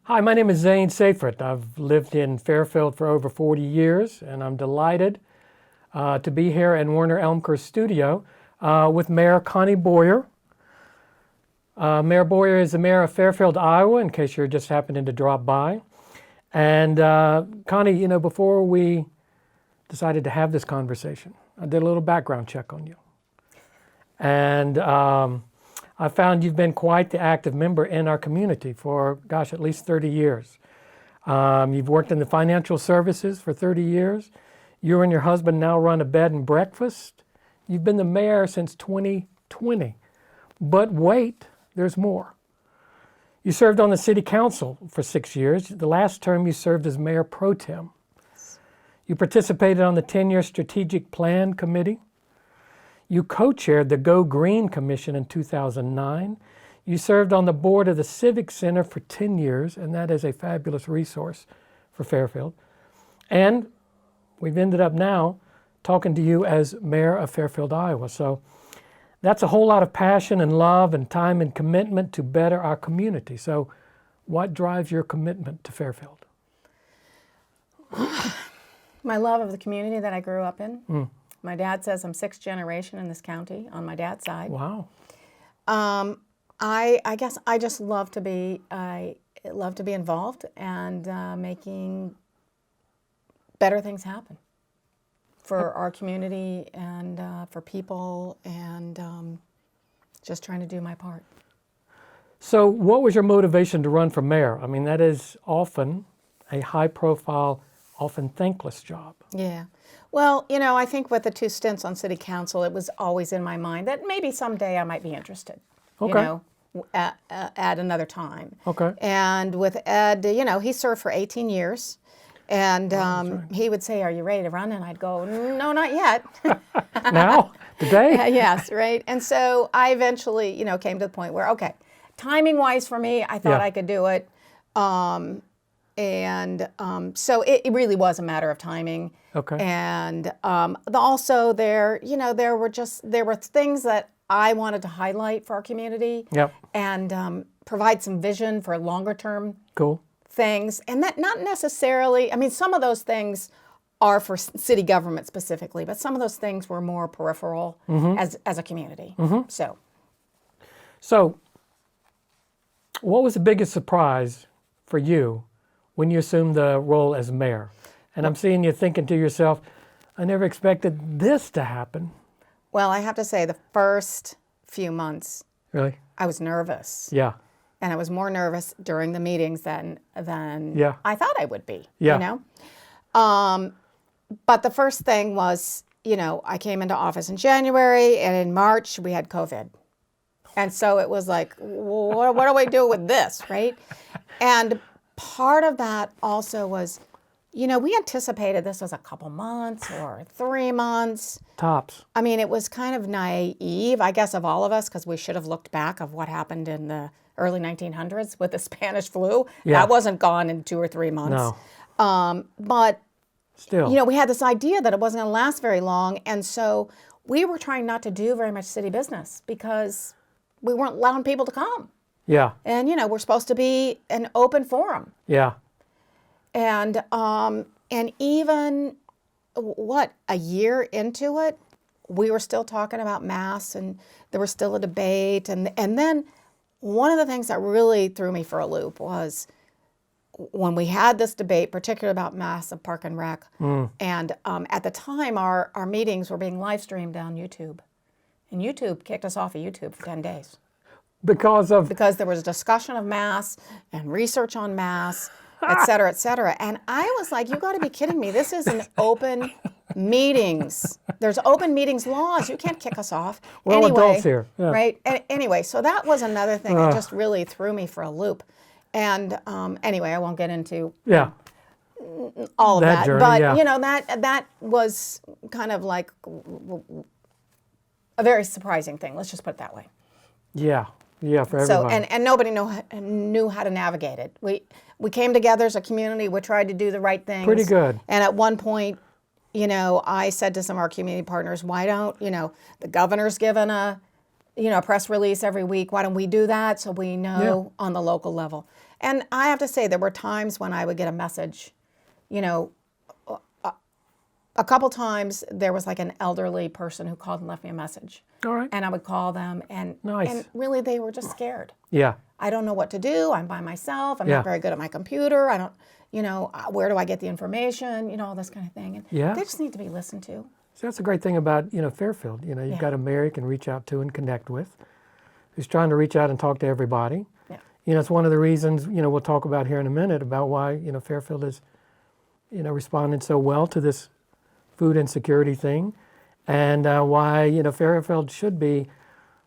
Hi, my name is Zane Safrit. I've lived in Fairfield for over 40 years, and I'm delighted to be here in Werner Elmker's studio with Mayor Connie Boyer. Mayor Boyer is the mayor of Fairfield, Iowa, in case you're just happening to drop by. And Connie, before we decided to have this conversation, I did a little background check on you. And I found you've been quite the active member in our community for, at least 30 years. You've worked in the financial services for 30 years. You and your husband now run a bed and breakfast. You've been the mayor since 2020. But wait, there's more. You served on the city council for 6 years. The last term you served as mayor pro tem. You participated on the 10-year strategic plan committee. You co-chaired the Go Green Commission in 2009. You served on the board of the Civic Center for 10 years, and that is a fabulous resource for Fairfield. And we've ended up now talking to you as mayor of Fairfield, Iowa. So that's a whole lot of passion and love and time and commitment to better our community. So what drives your commitment to Fairfield? My love of the community that I grew up in. My dad says I'm sixth generation in this county on my dad's side. Wow. I guess I just love to be involved and making better things happen for our community and for people, and just trying to do my part. So what was your motivation to run for mayor? I mean, that is often a high-profile, often thankless job. Yeah. Well, I think with the 2 stints on city council, it was always in my mind that maybe someday I might be interested, Okay. At another time. Okay. And with Ed, he served for 18 years. And right. he would say, "Are you ready to run?" And I'd go, "No, not yet." Now? Today? Yes, right. And so I eventually, came to the point where, okay, timing-wise for me, I thought I could do it. So it really was a matter of timing. Okay. And also there were things that I wanted to highlight for our community. Yep. And provide some vision for longer term Cool. things. And that not necessarily, some of those things are for city government specifically, but some of those things were more peripheral as a community. So what was the biggest surprise for you when you assumed the role as mayor? And I'm seeing you thinking to yourself, I never expected this to happen. Well, I have to say the first few months, Really? I was nervous. Yeah. And I was more nervous during the meetings than Yeah. I thought I would be, Yeah. But the first thing was, I came into office in January, and in March we had COVID. And so it was like, what do we do with this, right? And part of that also was, we anticipated this was a couple months or 3 months. Tops. It was kind of naive, I guess, of all of us, because we should have looked back of what happened in the early 1900s with the Spanish flu. Yeah. That wasn't gone in 2 or 3 months. No. But, Still. we had this idea that it wasn't going to last very long. And so we were trying not to do very much city business because we weren't allowing people to come. Yeah. And, we're supposed to be an open forum. Yeah. And even, a year into it, we were still talking about masks, and there was still a debate. And then one of the things that really threw me for a loop was when we had this debate, particularly about masks and Park and Rec. And at the time, our meetings were being live streamed on YouTube. And YouTube kicked us off of YouTube for 10 days. Because there was a discussion of masks and research on masks, et cetera, et cetera. And I was like, you got to be kidding me. This is an open meetings. There's open meetings laws. You can't kick us off. We're all adults here. Yeah. Right? Anyway, so that was another thing that just really threw me for a loop. And anyway, I won't get into all of that. Journey, but, that was kind of like a very surprising thing. Let's just put it that way. Yeah. Yeah, for everyone. So, and nobody knew how to navigate it. We came together as a community. We tried to do the right things. Pretty good. And at one point, I said to some of our community partners, why don't, the governor's given a press release every week. Why don't we do that so we know on the local level? And I have to say, there were times when I would get a message, you know, a couple times there was like an elderly person who called and left me a message. All right. And I would call them, and Nice. and really they were just scared. Yeah. I don't know what to do. I'm by myself. I'm Yeah. not very good at my computer. I don't, you know, where do I get the information? You know, all this kind of thing. And Yeah. they just need to be listened to. So that's the great thing about, Fairfield. You've Yeah. got a mayor you can reach out to and connect with, who's trying to reach out and talk to everybody. Yeah. It's one of the reasons, we'll talk about here in a minute about why, Fairfield is, responding so well to this food insecurity thing, and why, Fairfield should be,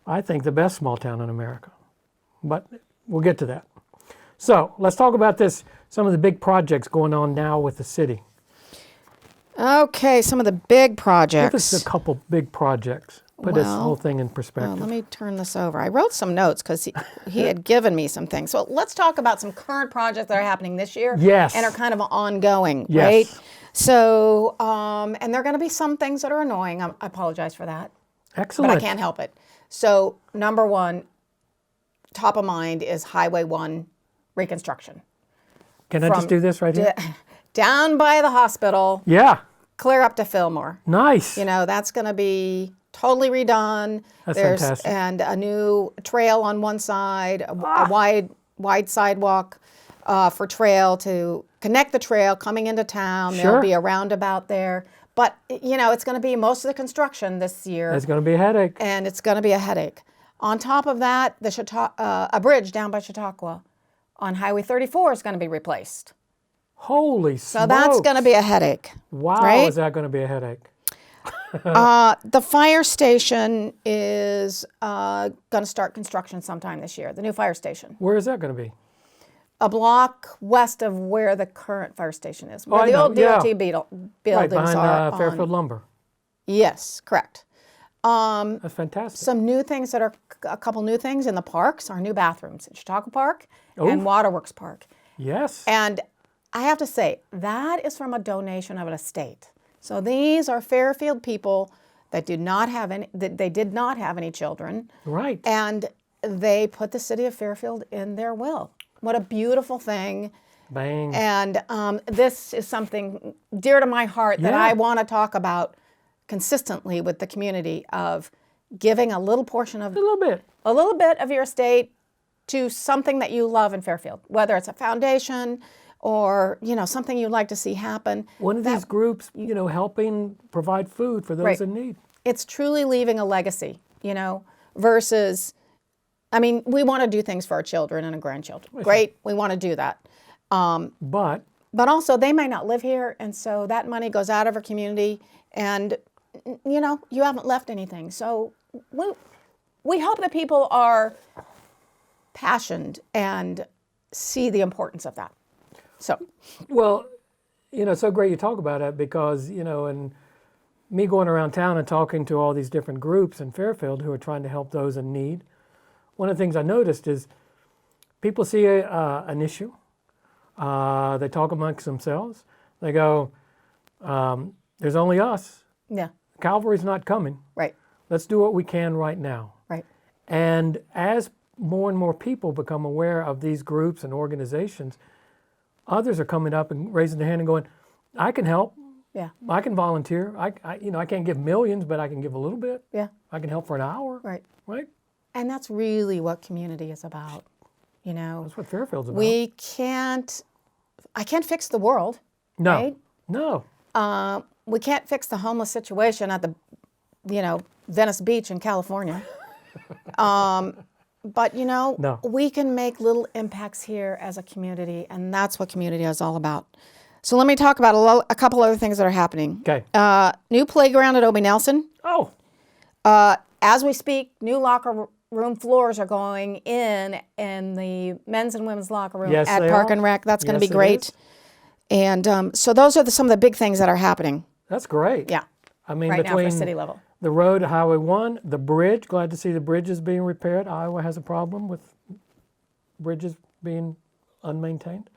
I think, the best small town in America. But we'll get to that. So let's talk about some of the big projects going on now with the city. Okay, some of the big projects. Give us a couple big projects. Put this Well, whole thing in Well, perspective. let me turn this over. I wrote some notes because he had given me some things. So let's talk about some current projects that are happening this year. Yes. And are kind of ongoing, Yes. right? So, and there are going to be some things that are annoying. I apologize for that. Excellent. But I can't help it. So, number one, top of mind is Highway 1 reconstruction. Can I just do this right here? Down by the hospital, Yeah. clear up to Fillmore. Nice. That's going to be totally redone. That's There's fantastic. and a new trail on one side, a wide sidewalk for trail to connect the trail coming into town. Sure. There'll be a roundabout there. But it's going to be most of the construction this year, It's going to be a headache. and it's going to be a headache. On top of that, a bridge down by Chautauqua on Highway 34 is going to be replaced. Holy So that's going to be a headache. Wow, right? is that going to be a headache? The fire station is going to start construction sometime this year, the new fire station. Where is that going to be? A block west of where the current fire station is, where I the know, old yeah. DOT buildings Right, behind are. Fairfield Lumber. Yes, correct. That's fantastic. Some new things a couple new things in the parks are new bathrooms in Chautauqua Park and Oof. Waterworks Park. Yes. And I have to say, that is from a donation of an estate. So these are Fairfield people that did not have any children. Right. And they put the city of Fairfield in their will. What a beautiful thing. Bang. And this is something dear to my heart that Yeah. I want to talk about consistently with the community, of giving a little portion of a little bit. your estate to something that you love in Fairfield, whether it's a foundation or something you'd like to see happen. One of these groups, helping provide food for those Right. in need. It's truly leaving a legacy, versus, we want to do things for our children and our grandchildren. Great, we want to do that. But But also, they might not live here, and so that money goes out of our community, and you haven't left anything. So we hope that people are passionate and see the importance of that. So, well, it's so great you talk about it because, and me going around town and talking to all these different groups in Fairfield who are trying to help those in need, one of the things I noticed is people see an issue. They talk amongst themselves. They go, there's only us. yeah, Calvary's not coming. right, Let's do what we can right now. right, And as more and more people become aware of these groups and organizations, others are coming up and raising their hand and going, I can help. yeah, I can volunteer. I can't give millions, but I can give a little bit. yeah, I can help for an hour. right. Right? And that's really what community is about. That's what Fairfield's about. I can't fix the world. no. right? No. We can't fix the homeless situation at the, Venice Beach in California. But, No. we can make little impacts here as a community, and that's what community is all about. So let me talk about a couple other things that are happening. Okay. New playground at Obie Nelson. Oh, As we speak, new locker room floors are going in the men's and women's locker room Yes, at they Park are. and Rec. That's going to Yes, be it great. is. And so those are some of the big things that are happening. that's great. Yeah. I mean, Right now between for city level. the road, Highway 1, the bridge, glad to see the bridge is being repaired. Iowa has a problem with bridges being unmaintained.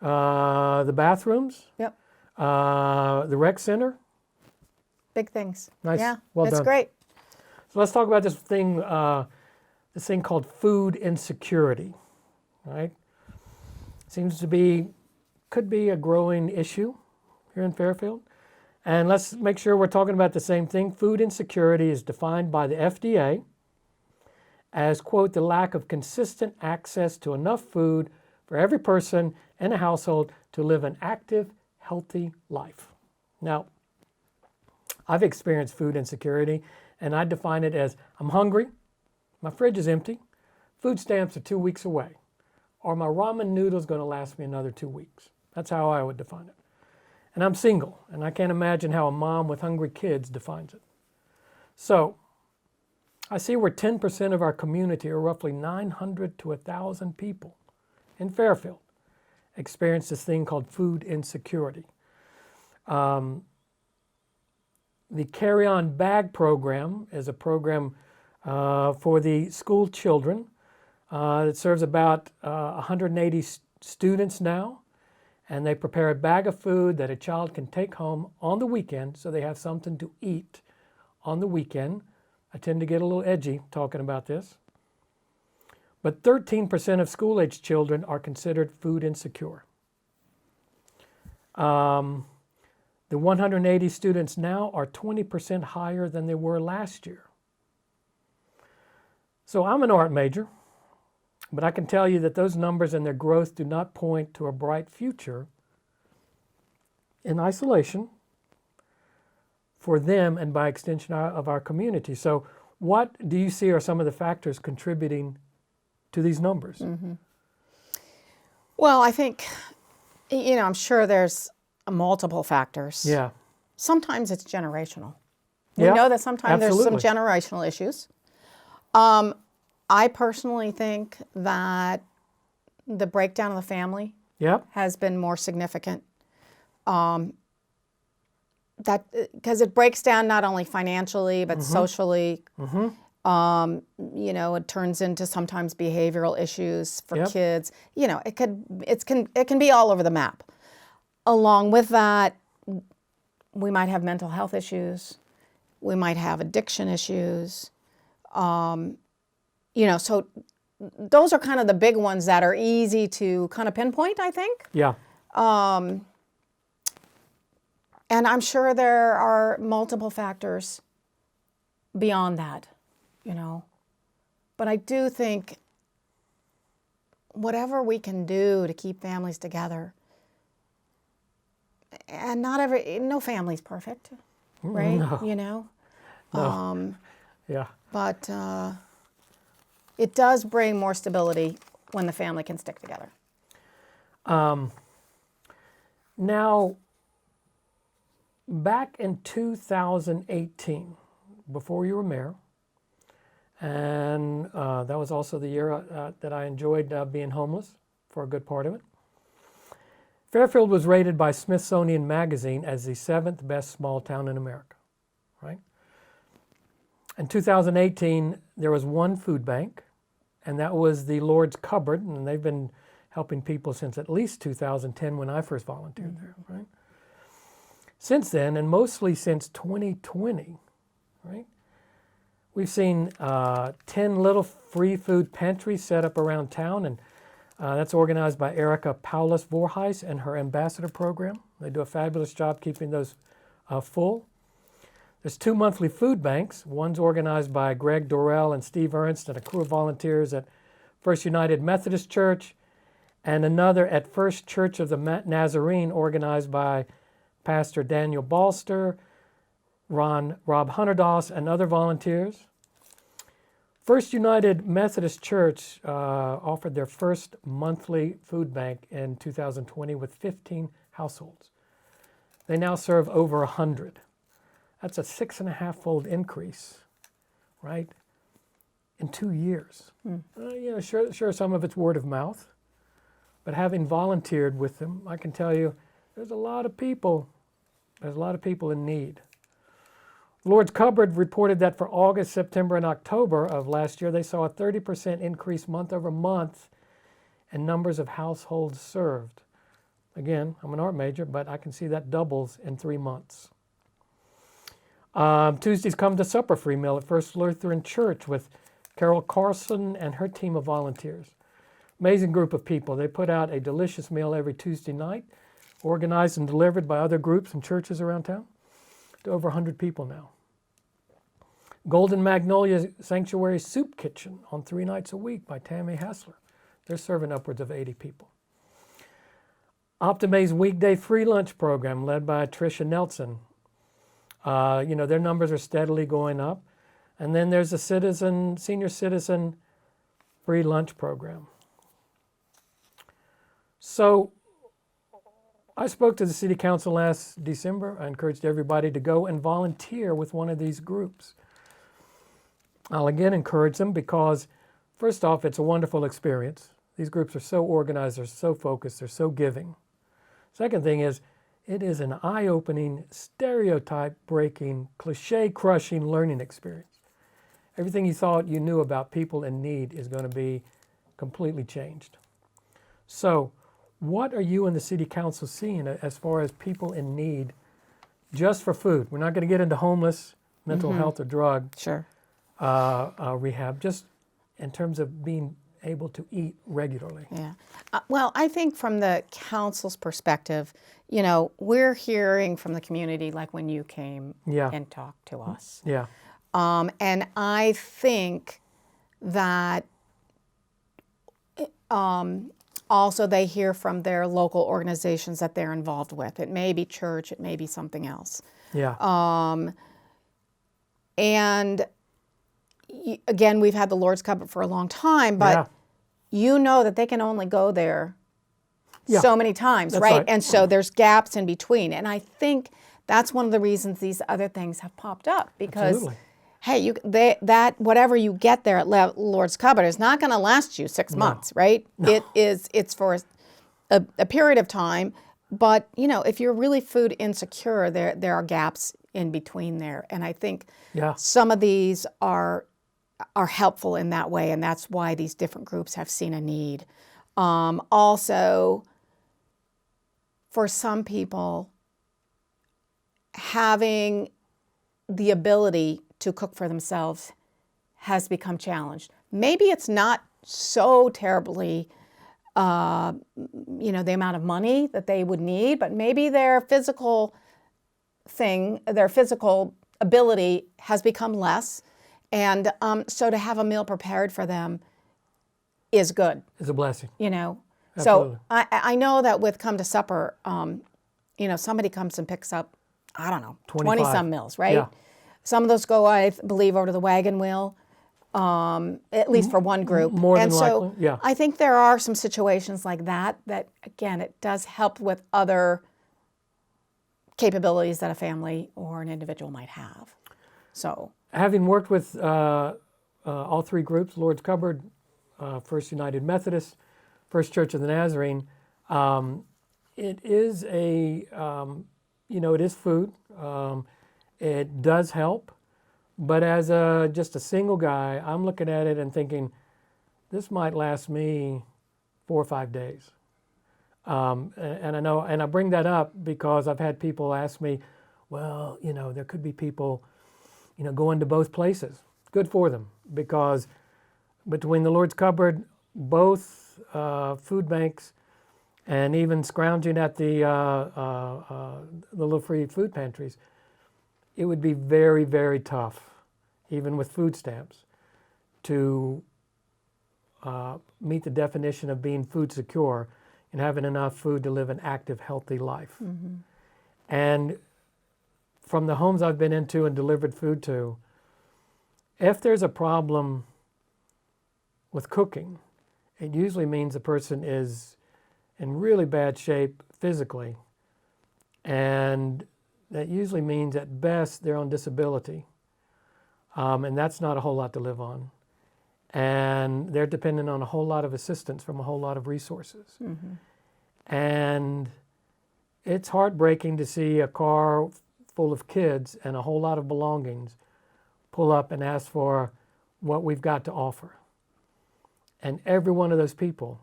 The bathrooms, Yep. the rec center. Big things. Nice. Yeah. Well it's done. great. So let's talk about this thing called food insecurity. right? Could be a growing issue here in Fairfield. And let's make sure we're talking about the same thing. Food insecurity is defined by the FDA as, quote, the lack of consistent access to enough food for every person in a household to live an active, healthy life. Now, I've experienced food insecurity, and I define it as I'm hungry, my fridge is empty, food stamps are 2 weeks away, or my ramen noodle's going to last me another 2 weeks. That's how I would define it. And I'm single, and I can't imagine how a mom with hungry kids defines it. So, I see where 10% of our community, or roughly 900 to 1,000 people in Fairfield, experience this thing called food insecurity. The Carry On Bag program is a program for the school children. It serves about 180 students now, and they prepare a bag of food that a child can take home on the weekend so they have something to eat on the weekend. I tend to get a little edgy talking about this. But 13% of school-age children are considered food insecure. The 180 students now are 20% higher than they were last year. So I'm an art major, but I can tell you that those numbers and their growth do not point to a bright future in isolation for them and by extension of our community. So what do you see are some of the factors contributing to these numbers? Mm-hmm. Well, I think, I'm sure there's multiple factors. Yeah. Sometimes it's generational. We Yeah, know that sometimes absolutely. there's some generational issues. I personally think that the breakdown of the family Yep. has been more significant. That because it breaks down not only financially but socially. It turns into sometimes behavioral issues for Yep. kids. It can be all over the map. Along with that, we might have mental health issues. We might have addiction issues. So those are kind of the big ones that are easy to kind of pinpoint, I think. Yeah. And I'm sure there are multiple factors beyond that, But I do think whatever we can do to keep families together, and no family's perfect, right? No. No. Yeah. But it does bring more stability when the family can stick together. Now, back in 2018, before you were mayor, and that was also the year that I enjoyed being homeless for a good part of it, Fairfield was rated by Smithsonian Magazine as the 7th best small town in America, right? In 2018, there was one food bank, and that was the Lord's Cupboard, and they've been helping people since at least 2010 when I first volunteered there, right? Since then, and mostly since 2020, right, we've seen 10 little free food pantries set up around town, and that's organized by Erica Paulus Voorhuis and her ambassador program. They do a fabulous job keeping those full. There's 2 monthly food banks. One's organized by Greg Dorrell and Steve Ernst and a crew of volunteers at First United Methodist Church, and another at First Church of the Nazarene, organized by Pastor Daniel Balster, Rob Hunterdoss, and other volunteers. First United Methodist Church offered their first monthly food bank in 2020 with 15 households. They now serve over 100. That's a 6.5-fold increase, right, in 2 years. Sure, some of it's word of mouth, but having volunteered with them, I can tell you there's a lot of people in need. Lord's Cupboard reported that for August, September, and October of last year, they saw a 30% increase month over month in numbers of households served. Again, I'm an art major, but I can see that doubles in 3 months. Tuesdays come to supper free meal at First Lutheran Church with Carol Carlson and her team of volunteers. Amazing group of people. They put out a delicious meal every Tuesday night, organized and delivered by other groups and churches around town, to over 100 people now. Golden Magnolia Sanctuary Soup Kitchen on 3 nights a week by Tammy Hassler. They're serving upwards of 80 people. Optimae's weekday free lunch program led by Tricia Nelson. Their numbers are steadily going up. And then there's a senior citizen free lunch program. So I spoke to the city council last December. I encouraged everybody to go and volunteer with one of these groups. I'll again encourage them because, first off, it's a wonderful experience. These groups are so organized, they're so focused, they're so giving. Second thing is, it is an eye-opening, stereotype-breaking, cliche-crushing learning experience. Everything you thought you knew about people in need is going to be completely changed. So, what are you and the city council seeing as far as people in need just for food? We're not going to get into homeless, mental health, or drug rehab, just in terms of being able to eat regularly. Yeah. Well, I think from the council's perspective, we're hearing from the community like when you came and talked to us. Yeah. And I think that also they hear from their local organizations that they're involved with. It may be church, it may be something else. Yeah. And again, we've had the Lord's Cupboard for a long time, but you know that they can only go there so many times, right? And so there's gaps in between. And I think that's one of the reasons these other things have popped up because, hey, that whatever you get there at Lord's Cupboard is not going to last you 6 months, right? No. It's for a period of time. But if you're really food insecure, there are gaps in between there, and I think some of these are helpful in that way, and that's why these different groups have seen a need. Also, for some people, having the ability to cook for themselves has become challenged. Maybe it's not so terribly, the amount of money that they would need, but maybe their physical ability has become less. And so to have a meal prepared for them is good. It's a blessing. So I know that with Come to Supper, somebody comes and picks up, 20 some meals, right? Yeah. Some of those go, I believe, over to the wagon wheel, at least for one group. More than likely, yeah. I think there are some situations like that, again, it does help with other capabilities that a family or an individual might have. So, having worked with all 3 groups, Lord's Cupboard, First United Methodist, First Church of the Nazarene, it is it is food. It does help, but as just a single guy, I'm looking at it and thinking, this might last me 4 or 5 days. And I know, and I bring that up because I've had people ask me, well, there could be people, going to both places. Good for them, because between the Lord's Cupboard, both food banks, and even scrounging at the little free food pantries, it would be very, very tough, even with food stamps, to meet the definition of being food secure and having enough food to live an active, healthy life. Mm-hmm. And from the homes I've been into and delivered food to, if there's a problem with cooking, it usually means the person is in really bad shape physically. And that usually means at best they're on disability. And that's not a whole lot to live on. And they're dependent on a whole lot of assistance from a whole lot of resources. Mm-hmm. And it's heartbreaking to see a car full of kids and a whole lot of belongings pull up and ask for what we've got to offer. And every one of those people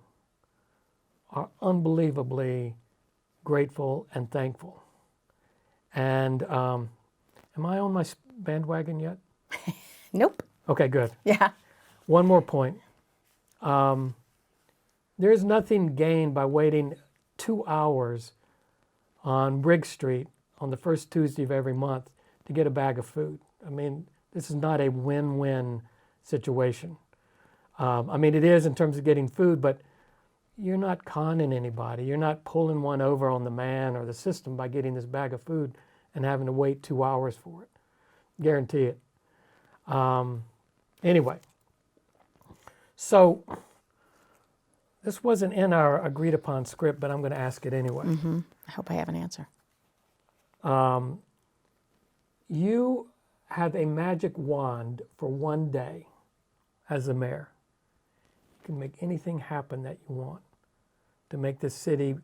are unbelievably grateful and thankful. And am I on my bandwagon yet? Nope. Okay, good. Yeah. One more point. There is nothing gained by waiting 2 hours on Briggs Street on the first Tuesday of every month to get a bag of food. I mean, this is not a win-win situation. I mean, it is in terms of getting food, but you're not conning anybody. You're not pulling one over on the man or the system by getting this bag of food and having to wait 2 hours for it. Guarantee it. Anyway, so this wasn't in our agreed upon script, but I'm going to ask it anyway. Mm-hmm. I hope I have an answer. You have a magic wand for one day as the mayor. You can make anything happen that you want to make this city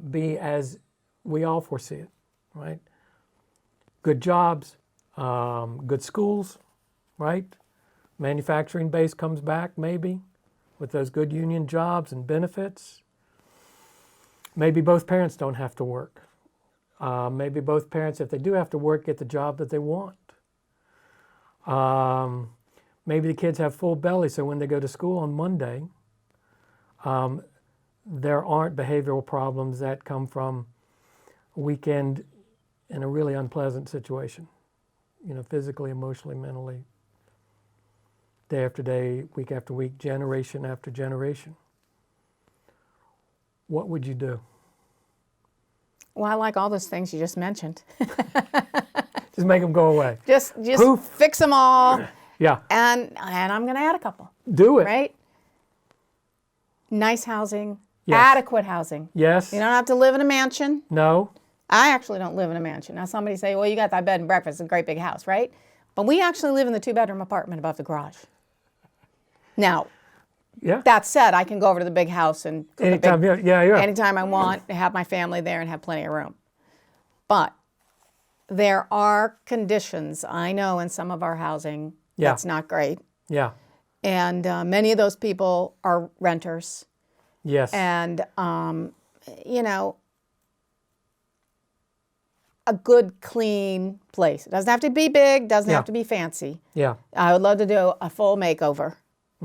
be as we all foresee it, right? Good jobs, good schools, right? Manufacturing base comes back maybe with those good union jobs and benefits. Maybe both parents don't have to work. Maybe both parents, if they do have to work, get the job that they want. Maybe the kids have full belly, so when they go to school on Monday, there aren't behavioral problems that come from a weekend in a really unpleasant situation, physically, emotionally, mentally, day after day, week after week, generation after generation. What would you do? Well, I like all those things you just mentioned. Just make them go away. Just Poof. fix them all. Yeah. And I'm going to add a couple. Do it. Right? Nice housing, Yes. adequate housing. Yes. You don't have to live in a mansion. No. I actually don't live in a mansion. Now somebody say, well, you got that bed and breakfast, a great big house, right? But we actually live in the 2-bedroom apartment above the garage. Now, Yeah. that said, I can go over to the big house and cook Anytime. Yeah. anytime I want, have my family there and have plenty of room. But there are conditions, I know, in some of our housing Yeah. that's not great. Yeah. And many of those people are renters. Yes. And, a good, clean place. It doesn't have to be big, doesn't Yeah. have to be fancy. Yeah. I would love to do a full makeover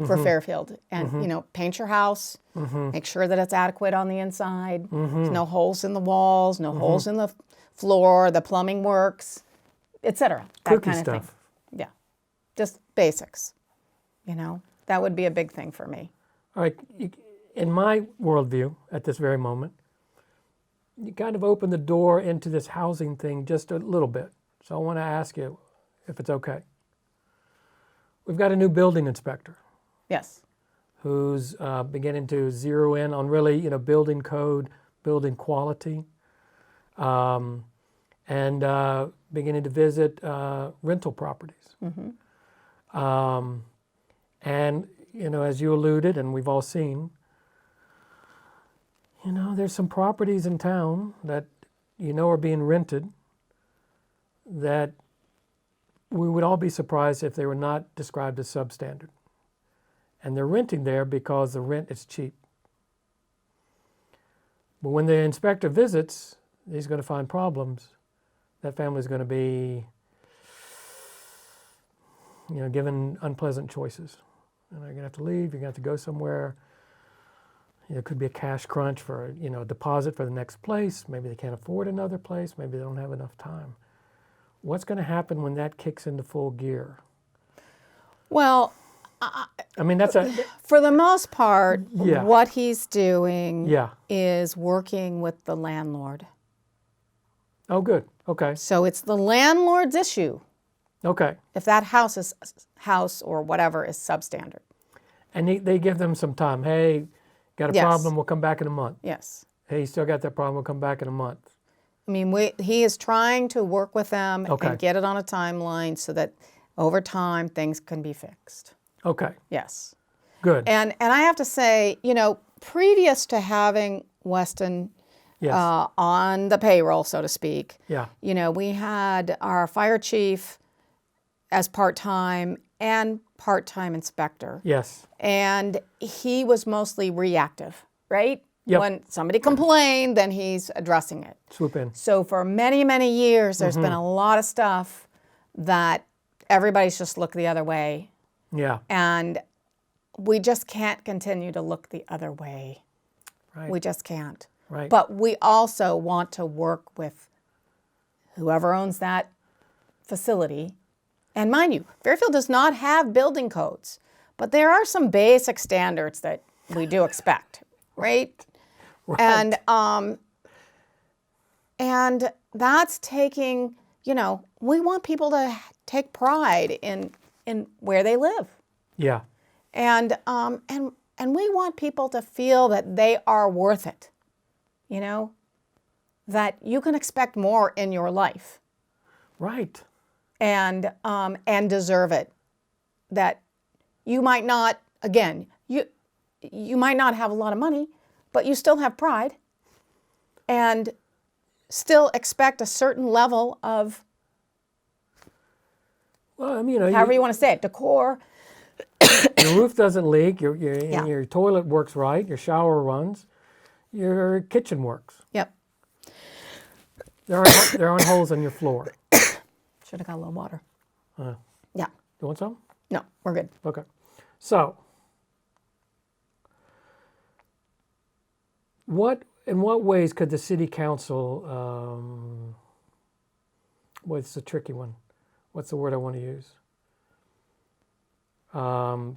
for Fairfield and, paint your house, make sure that it's adequate on the inside. There's no holes in the walls, no holes in the floor, the plumbing works, etc. That Cookie kind of stuff. thing. Yeah. Just basics. That would be a big thing for me. All right. In my worldview, at this very moment, you kind of open the door into this housing thing just a little bit. So I want to ask you if it's okay. We've got a new building inspector Yes. who's beginning to zero in on really, building code, building quality, and beginning to visit rental properties. And, as you alluded, and we've all seen, there's some properties in town that, are being rented that we would all be surprised if they were not described as substandard. And they're renting there because the rent is cheap. But when the inspector visits, he's going to find problems. That family's going to be, given unpleasant choices. And they're going to have to leave, you're going to have to go somewhere. It could be a cash crunch for, a deposit for the next place. Maybe they can't afford another place. Maybe they don't have enough time. What's going to happen when that kicks into full gear? Well, I mean, that's for the most part, Yeah. what he's doing Yeah. is working with the landlord. Oh, good. Okay. So it's the landlord's issue Okay. if that house or whatever is substandard. And they give them some time. Hey, got a Yes. problem, we'll come back in a month. Yes. Hey, you still got that problem, we'll come back in a month. I mean, he is trying to work with them Okay. and get it on a timeline so that over time things can be fixed. Okay. Yes. Good. And I have to say, previous to having Weston Yes. on the payroll, so to speak, Yeah. we had our fire chief as part-time and part-time inspector. Yes. And he was mostly reactive, right? Yep. When somebody complained, then he's addressing it. Swoop in. So for many, many years, there's been a lot of stuff that everybody's just looked the other way. Yeah. And we just can't continue to look the other way. Right. We just can't. Right. But we also want to work with whoever owns that facility. And mind you, Fairfield does not have building codes, but there are some basic standards that we do expect, right? Right. And that's taking, we want people to take pride in where they live. Yeah. And we want people to feel that they are worth it, that you can expect more in your life. Right. And deserve it. That you might not, again, you might not have a lot of money, but you still have pride and still expect a certain level of, Well, I mean, however you want to say it, decor. your roof doesn't leak, your toilet works right, your shower runs, your kitchen works. Yep. There aren't holes in your floor. Should have got a little water. Uh, Yeah. You want some? No, we're good. Okay. So, in what ways could the city council, it's a tricky one. What's the word I want to use?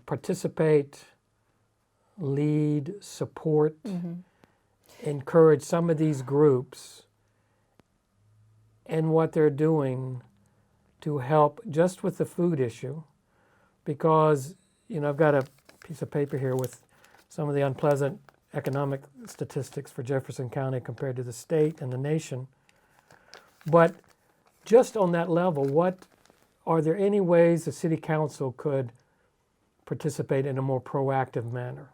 Participate, lead, support, encourage some of these groups in what they're doing to help just with the food issue, because I've got a piece of paper here with some of the unpleasant economic statistics for Jefferson County compared to the state and the nation. But just on that level, are there any ways the city council could participate in a more proactive manner?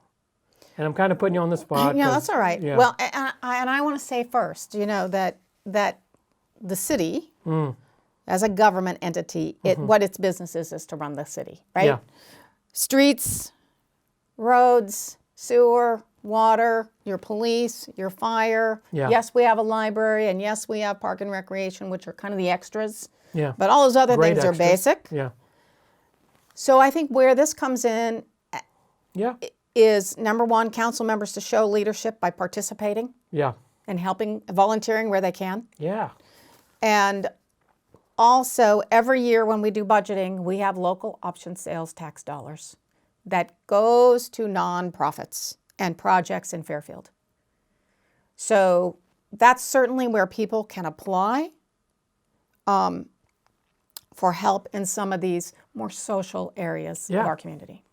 And I'm kind of putting you on the spot. Yeah, that's all right. Yeah. Well, and I want to say first, that the city, as a government entity, what its business is to run the city, right? Yeah. Streets, roads, sewer, water, your police, your fire. Yeah. Yes, we have a library, and yes, we have park and recreation, which are kind of the extras. Yeah. But all those other Great things are extras. basic. Yeah. So I think where this comes in Yeah. is, number one, council members to show leadership by participating Yeah. and helping, volunteering where they can. Yeah. And also, every year when we do budgeting, we have local option sales tax dollars that goes to nonprofits and projects in Fairfield. So that's certainly where people can apply for help in some of these more social areas of our community.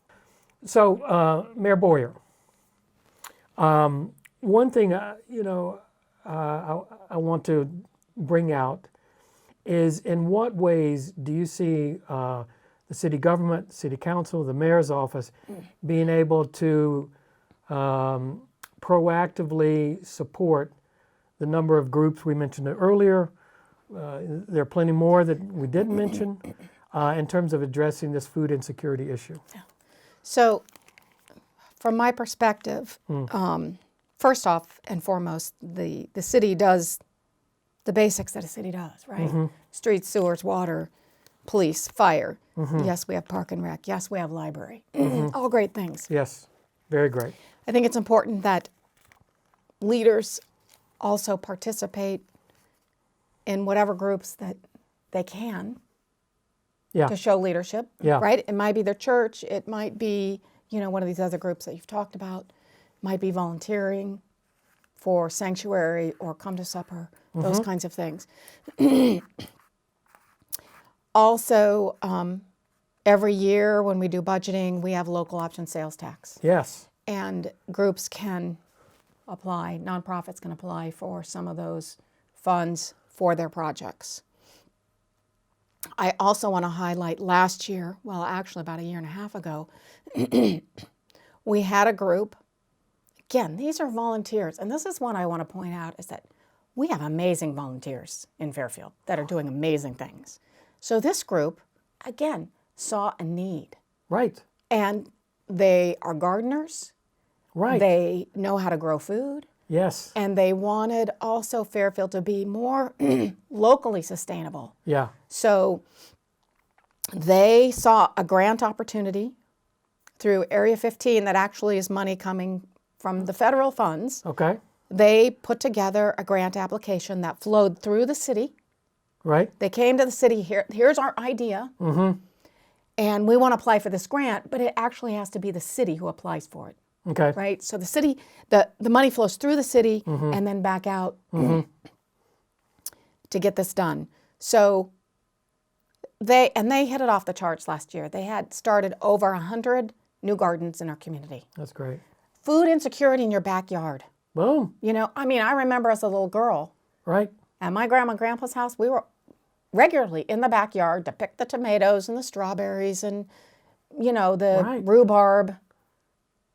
So, Mayor Boyer, one thing I want to bring out is, in what ways do you see the city government, city council, the mayor's office being able to proactively support the number of groups we mentioned earlier? There are plenty more that we didn't mention in terms of addressing this food insecurity issue. So, from my perspective, first off and foremost, the city does the basics that a city does, right? Streets, sewers, water, police, fire. Yes, we have park and rec. Yes, we have library. All great things. Yes, very great. I think it's important that leaders also participate in whatever groups that they can Yeah. to show leadership, Yeah. right? It might be their church. It might be, one of these other groups that you've talked about. It might be volunteering for sanctuary or come to supper, those kinds of things. Also, every year when we do budgeting, we have local option sales tax. Yes. And groups can apply, nonprofits can apply for some of those funds for their projects. I also want to highlight last year, well, actually about a year and a half ago, we had a group. Again, these are volunteers, and this is one I want to point out, is that we have amazing volunteers in Fairfield that are doing amazing things. So this group, again, saw a need. Right. And they are gardeners. Right. They know how to grow food. Yes. And they wanted also Fairfield to be more locally sustainable. Yeah. So they saw a grant opportunity through Area 15 that actually is money coming from the federal funds. Okay. They put together a grant application that flowed through the city. Right. They came to the city, here's our idea, and we want to apply for this grant, but it actually has to be the city who applies for it. Okay. Right? So the city, the money flows through the city and then back out to get this done. So they hit it off the charts last year. They had started over 100 new gardens in our community. That's great. Food insecurity in your backyard. Boom. You know, I mean, I remember as a little girl Right. at my grandma and grandpa's house, we were regularly in the backyard to pick the tomatoes and the strawberries and, you know, the Right. rhubarb.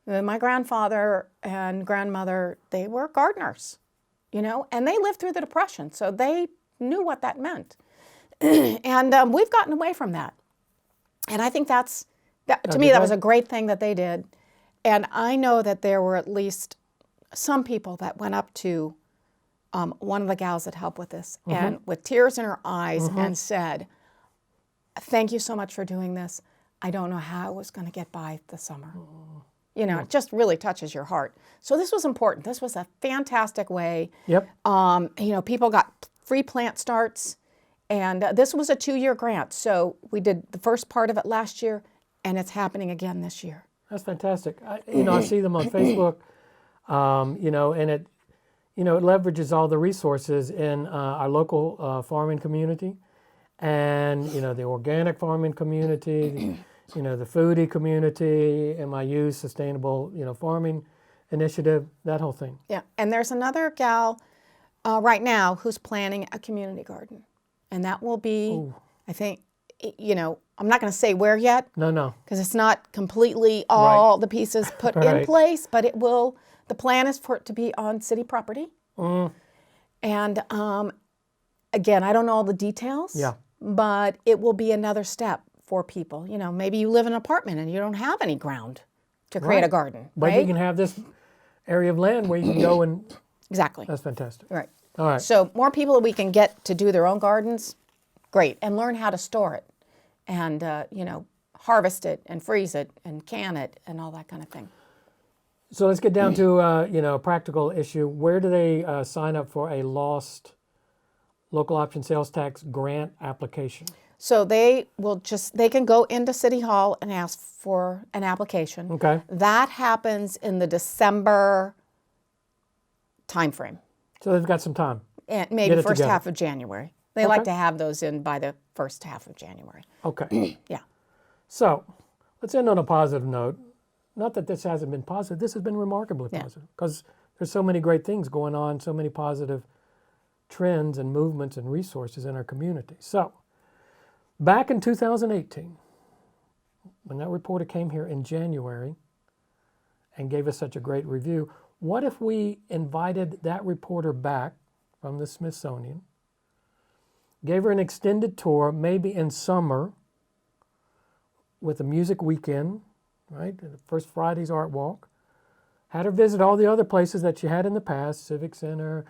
My grandfather and grandmother, they were gardeners, you know, and they lived through the Depression, so they knew what that meant. And we've gotten away from that. And I think to me, that was a great thing that they did. And I know that there were at least some people that went up to one of the gals that helped with this and with tears in her eyes and said, thank you so much for doing this. I don't know how I was going to get by the summer. You know, it just really touches your heart. So this was important. This was a fantastic way. Yep. You know, people got free plant starts, and this was a 2-year grant. So we did the first part of it last year, and it's happening again this year. That's fantastic. I see them on Facebook, you know, and it leverages all the resources in our local farming community, and you know, the organic farming community, you know, the foodie community, MIU sustainable, you know, farming initiative, that whole thing. Yeah, and there's another gal right now who's planning a community garden, and that will be, I think, you know, I'm not going to say where yet. No. Because it's not completely all the pieces put in place, but it will. The plan is for it to be on city property. And again, I don't know all the details. Yeah. But it will be another step for people. You know, maybe you live in an apartment and you don't have any ground to create a garden. But you can have this area of land where you can go and. Exactly. That's fantastic. Right. All right. So more people that we can get to do their own gardens, great, and learn how to store it, and you know, harvest it and freeze it and can it and all that kind of thing. So let's get down to you know, a practical issue. Where do they sign up for a lost local option sales tax grant application? So they can go into City Hall and ask for an application. Okay. That happens in the December timeframe, So they've got some time. and maybe it first together. half of January. They like to have those in by the first half of January. Okay. Yeah. So let's end on a positive note. Not that this hasn't been positive. This has been remarkably positive because there's so many great things going on, so many positive trends and movements and resources in our community. So back in 2018, when that reporter came here in January and gave us such a great review, what if we invited that reporter back from the Smithsonian, gave her an extended tour, maybe in summer, with a music weekend, right? The first Friday's Art Walk. Had her visit all the other places that she had in the past, Civic Center,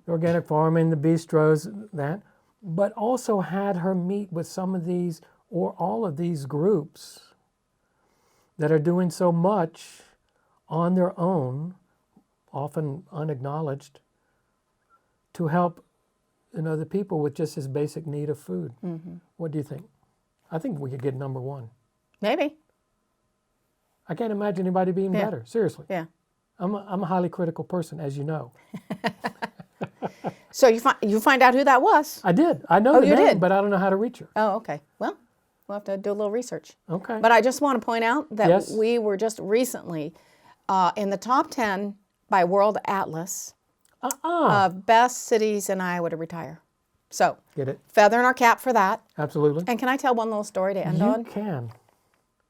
organic farming, the bistros, that. But also had her meet with some of these or all of these groups that are doing so much on their own, often unacknowledged, to help, you know, the people with just this basic need of food. What do you think? I think we could get number one. Maybe. I can't imagine anybody being better. Seriously. Yeah. I'm a highly critical person, as you know. So you find out who that was? I did. I know the you name, did? but I don't know how to reach her. Oh, okay. Well, we'll have to do a little research. Okay. But I just want to point out that Yes. we were just recently in the top 10 by World Atlas of best cities in Iowa to retire. So, Get it? feather in our cap for that. Absolutely. And can I tell one little story to end You on? can.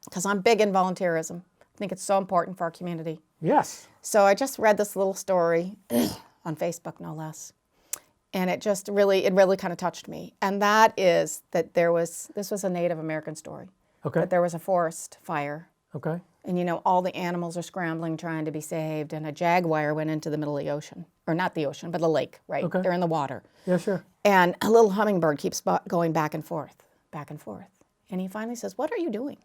Because I'm big in volunteerism. I think it's so important for our community. Yes. So I just read this little story on Facebook, no less. And it really kind of touched me. And that is that this was a Native American story. Okay. That there was a forest fire. Okay. And you know, all the animals are scrambling, trying to be saved. And a jaguar went into the middle of the ocean. Or not the ocean, but the lake, right? Okay. They're in the water. Yeah, sure. And a little hummingbird keeps going back and forth, back and forth. And he finally says, "What are you doing?"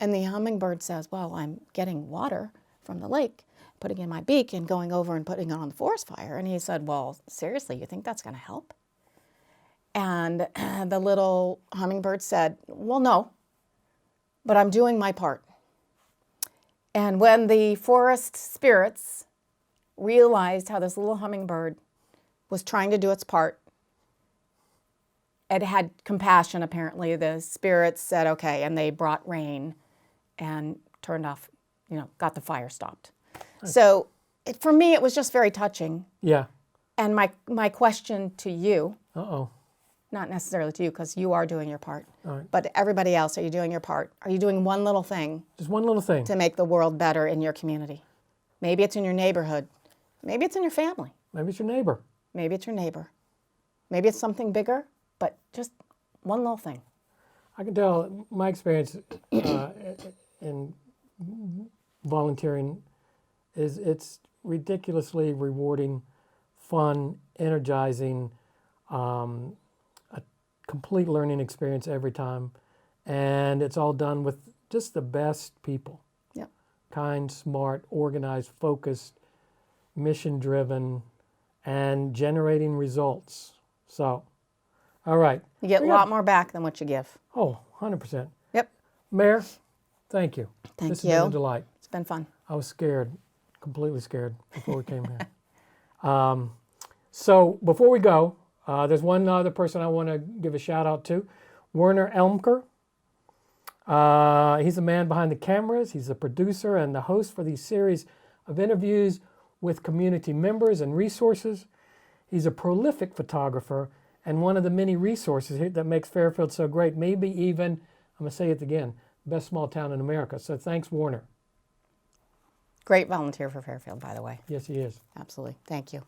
And the hummingbird says, well, I'm getting water from the lake, putting it in my beak and going over and putting it on the forest fire. And he said, well, seriously, you think that's going to help? And the little hummingbird said, well, no, but I'm doing my part. And when the forest spirits realized how this little hummingbird was trying to do its part, it had compassion, apparently. The spirits said, okay, and they brought rain and turned off, got the fire stopped. Nice. So for me, it was just very touching. Yeah. And my question to you, uh-oh, not necessarily to you because you are doing your part, all right, but everybody else, are you doing your part? Are you doing one little thing? Just one little thing. To make the world better in your community? Maybe it's in your neighborhood. Maybe it's in your family. Maybe it's your neighbor. Maybe it's your neighbor. Maybe it's something bigger, but just one little thing. I can tell my experience in volunteering is it's ridiculously rewarding, fun, energizing, a complete learning experience every time. And it's all done with just the best people. Yep. Kind, smart, organized, focused, mission-driven, and generating results. So, all right. You get a lot more back than what you give. Oh, 100%. Yep. Mayor, thank you. Thank This you. has been a delight. It's been fun. I was scared, completely scared before we came here. So before we go, there's one other person I want to give a shout out to, Werner Elmker. He's the man behind the cameras. He's the producer and the host for these series of interviews with community members and resources. He's a prolific photographer and one of the many resources that makes Fairfield so great, maybe even, I'm going to say it again, best small town in America. So thanks, Werner. Great volunteer for Fairfield, by the way. Yes, he is. Absolutely. Thank you.